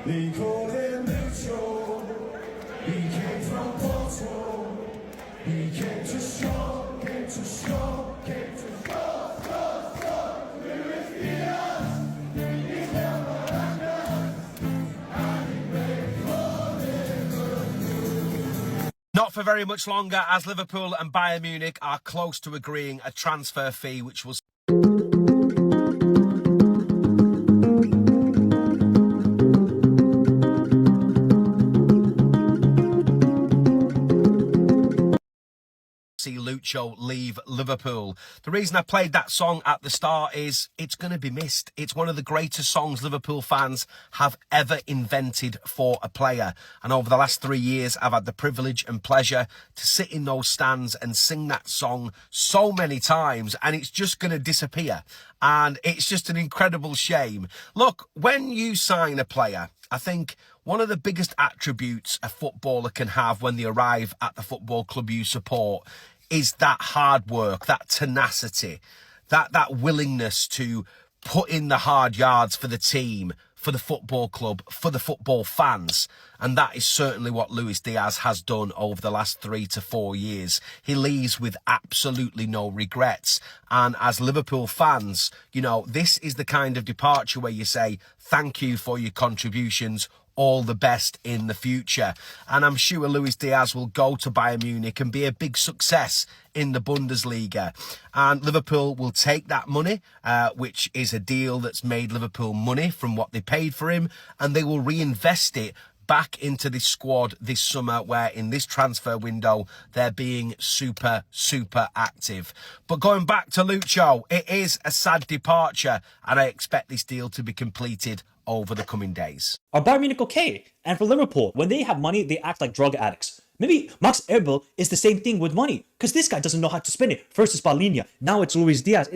They call him Mitchell. He came from Porto. He came to show, came to show, came to show. Luis Díaz. He's never undone. And he made for Liverpool. Not for very much longer, as Liverpool and Bayern Munich are close to agreeing a transfer fee which will see Lucho leave Liverpool. The reason I played that song at the start is it's going to be missed. It's one of the greatest songs Liverpool fans have ever invented for a player. And over the last 3 years, I've had the privilege and pleasure to sit in those stands and sing that song so many times, and it's just going to disappear. And it's just an incredible shame. Look, when you sign a player, I think one of the biggest attributes a footballer can have when they arrive at the football club you support is that hard work, that tenacity, that willingness to put in the hard yards for the team, for the football club, for the football fans. And that is certainly what Luis Díaz has done over the last 3 to 4 years. He leaves with absolutely no regrets. And as Liverpool fans, you know, this is the kind of departure where you say, thank you for your contributions. All the best in the future. And I'm sure Luis Díaz will go to Bayern Munich and be a big success in the Bundesliga. And Liverpool will take that money, which is a deal that's made Liverpool money from what they paid for him, and they will reinvest it back into this squad this summer, where in this transfer window they're being super active. But going back to Lucho, it is a sad departure, and I expect this deal to be completed over the coming days. Are Bayern Munich okay? And for Liverpool, when they have money, they act like drug addicts. Maybe Max Eberl is the same thing with money, because this guy doesn't know how to spend it. First it's Paulinho, now it's Luis Díaz.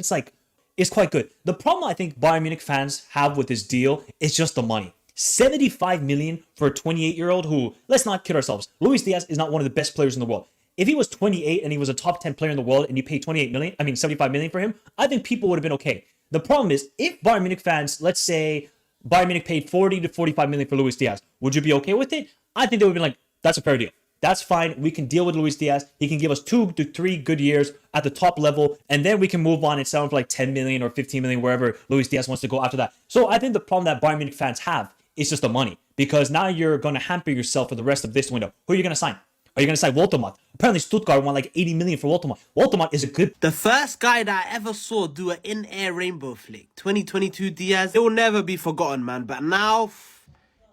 It's quite good. The problem I think Bayern Munich fans have with this deal is just the money. 75 million for a 28-year-old who, let's not kid ourselves, Luis Díaz is not one of the best players in the world. If he was 28 and he was a top 10 player in the world and you paid 75 million for him, I think people would have been okay. The problem is, if Bayern Munich fans, let's say Bayern Munich paid 40 to 45 million for Luis Díaz, would you be okay with it? I think they would be like, that's a fair deal. That's fine. We can deal with Luis Díaz. He can give us 2 to 3 good years at the top level, and then we can move on and sell him for like 10 million or 15 million, wherever Luis Díaz wants to go after that. So I think the problem that Bayern Munich fans have is just the money, because now you're going to hamper yourself for the rest of this window. Who are you going to sign? Are you going to sign Woltemott? Apparently Stuttgart want like 80 million for Woltemott. Woltemott is a good... The first guy that I ever saw do an in-air rainbow flick, 2022 Diaz, it will never be forgotten, man. But now,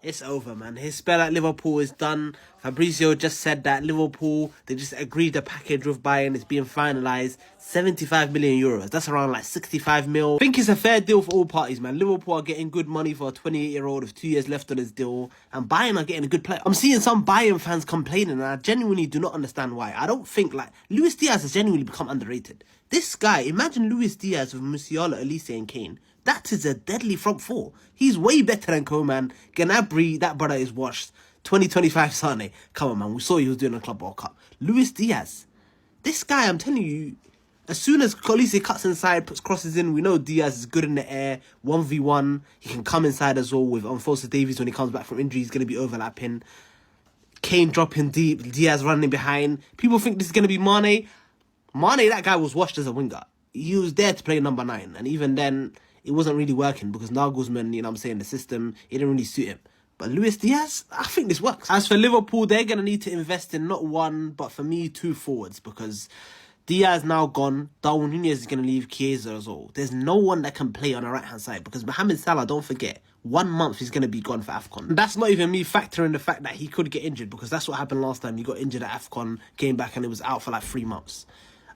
it's over, man. His spell at Liverpool is done. Fabrizio just said that Liverpool, they just agreed the package with Bayern. It's being finalised. 75 million euros. That's around like 65 mil. I think it's a fair deal for all parties, man. Liverpool are getting good money for a 28-year-old with 2 years left on his deal. And Bayern are getting a good player. I'm seeing some Bayern fans complaining, and I genuinely do not understand why. I don't think, like, Luis Díaz has genuinely become underrated. This guy, imagine Luis Díaz with Musiala, Elise and Kane. That is a deadly front four. He's way better than Koeman. Gnabry, that brother is washed. 2025 Sane. Come on, man. We saw he was doing a Club World Cup. Luis Díaz. This guy, I'm telling you, as soon as Colise cuts inside, puts crosses in, we know Diaz is good in the air. 1v1. He can come inside as well with Alphonso Davies when he comes back from injury. He's going to be overlapping. Kane dropping deep. Diaz running behind. People think this is going to be Mane. Mane, that guy was washed as a winger. He was there to play number 9. And even then, it wasn't really working because Nagelsmann, you know what I'm saying, the system, it didn't really suit him. But Luis Díaz, I think this works. As for Liverpool, they're going to need to invest in not 1, but for me, 2 forwards, because Diaz now gone. Darwin Nunez is going to leave, Chiesa as well. There's no one that can play on the right-hand side, because Mohamed Salah, don't forget, 1 month he's going to be gone for AFCON. That's not even me factoring the fact that he could get injured, because that's what happened last time. He got injured at AFCON, came back and it was out for like 3 months.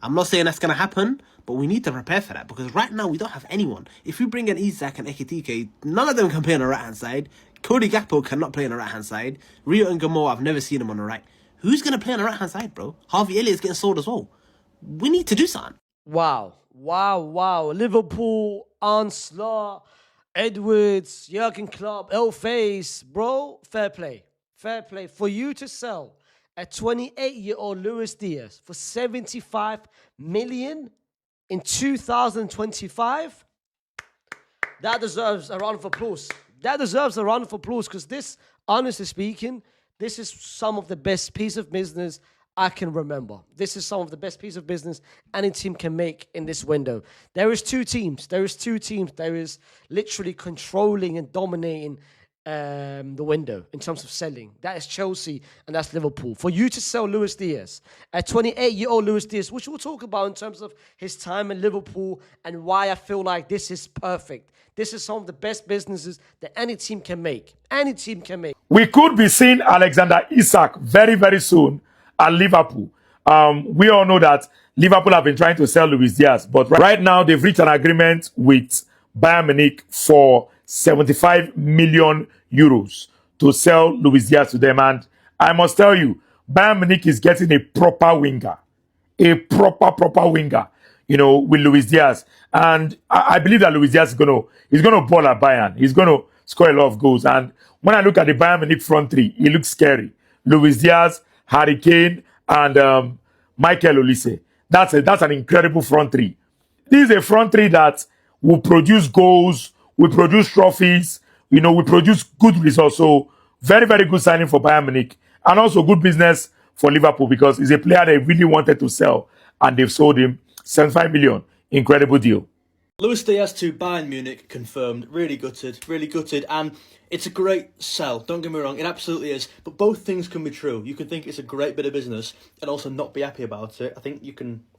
I'm not saying that's going to happen, but we need to prepare for that, because right now we don't have anyone. If we bring in Isak and Ekitike, none of them can play on the right-hand side. Cody Gakpo cannot play on the right-hand side. Rio and Gamo, I've never seen him on the right. Who's going to play on the right-hand side, bro? Harvey Elliott's getting sold as well. We need to do something. Wow. Liverpool, onslaught, Edwards, Jurgen Klopp, El-Face. Bro, fair play. Fair play. For you to sell a 28-year-old Luis Díaz for 75 million in 2025, that deserves a round of applause. That deserves a round of applause because this, honestly speaking, this is some of the best piece of business I can remember. This is some of the best piece of business any team can make in this window. There is two teams. There is literally controlling and dominating the window in terms of selling. That is Chelsea and that's Liverpool. For you to sell Luis Díaz, a 28-year-old Luis Díaz, which we'll talk about in terms of his time in Liverpool and why I feel like this is perfect. This is some of the best businesses that any team can make. Any team can make. We could be seeing Alexander Isak very, very soon at Liverpool. We all know that Liverpool have been trying to sell Luis Díaz, but right now they've reached an agreement with Bayern Munich for 75 million euros to sell Luis Díaz to them. And I must tell you, Bayern Munich is getting a proper winger. A proper winger, with Luis Díaz. And I believe that Luis Díaz is gonna ball at Bayern. He's gonna score a lot of goals. And when I look at the Bayern Munich front three, it looks scary. Luis Díaz, Harry Kane, and Michael Olise. That's an incredible front three. This is a front three that will produce goals, will produce trophies, will produce good results. So very, very good signing for Bayern Munich. And also good business for Liverpool because he's a player they really wanted to sell. And they've sold him 75 million. Incredible deal. Luis Díaz to Bayern Munich confirmed. Really gutted. And it's a great sell. Don't get me wrong, it absolutely is. But both things can be true. You can think it's a great bit of business and also not be happy about it. I think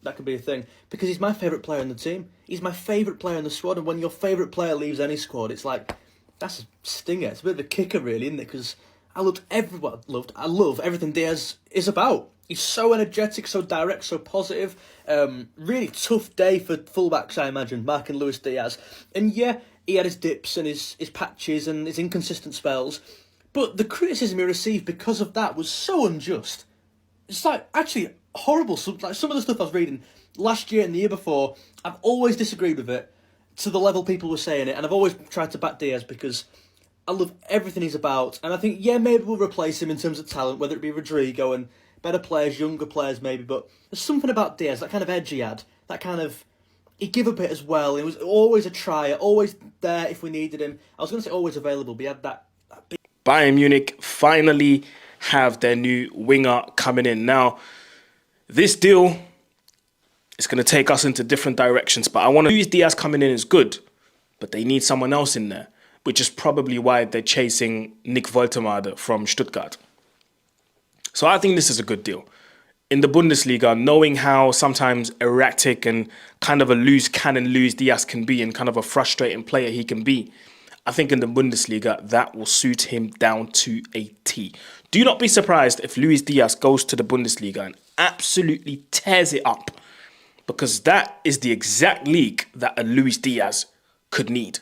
that could be a thing. Because he's my favourite player in the team. He's my favourite player in the squad. And when your favourite player leaves any squad, it's like, that's a stinger. It's a bit of a kicker, really, isn't it? Because I love everything Diaz is about. He's so energetic, so direct, so positive. Really tough day for fullbacks, I imagine, marking Luis Díaz. And yeah, he had his dips and his patches and his inconsistent spells. But the criticism he received because of that was so unjust. It's like actually horrible. Some of the stuff I was reading last year and the year before, I've always disagreed with it to the level people were saying it. And I've always tried to back Diaz because I love everything he's about. And I think, yeah, maybe we'll replace him in terms of talent, whether it be Rodrigo and better players, younger players maybe. But there's something about Diaz, that kind of edge he had, that kind of... He'd give a bit as well. He was always a trier, always there if we needed him. I was going to say always available, but he had that big... Bayern Munich finally have their new winger coming in. Now, this deal is going to take us into different directions, but Luis Díaz coming in is good, but they need someone else in there, which is probably why they're chasing Nick Woltemade from Stuttgart. So I think this is a good deal. In the Bundesliga, knowing how sometimes erratic and kind of a loose cannon Luis Díaz can be and kind of a frustrating player he can be, I think in the Bundesliga, that will suit him down to a T. Do not be surprised if Luis Díaz goes to the Bundesliga and absolutely tears it up, because that is the exact league that a Luis Díaz could need.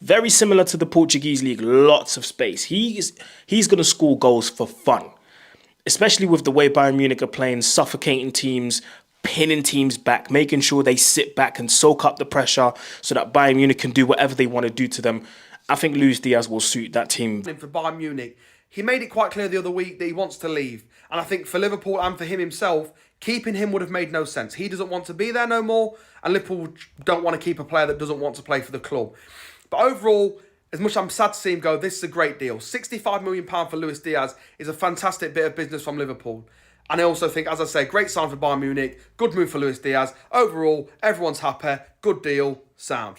Very similar to the Portuguese league, lots of space. He's going to score goals for fun, especially with the way Bayern Munich are playing, suffocating teams, pinning teams back, making sure they sit back and soak up the pressure so that Bayern Munich can do whatever they want to do to them. I think Luis Díaz will suit that team. For Bayern Munich, he made it quite clear the other week that he wants to leave. And I think for Liverpool and for him himself, keeping him would have made no sense. He doesn't want to be there no more, and Liverpool don't want to keep a player that doesn't want to play for the club. But overall, as much as I'm sad to see him go, this is a great deal. £65 million for Luis Díaz is a fantastic bit of business from Liverpool. And I also think, as I say, great sign for Bayern Munich, good move for Luis Díaz. Overall, everyone's happy, good deal, sound.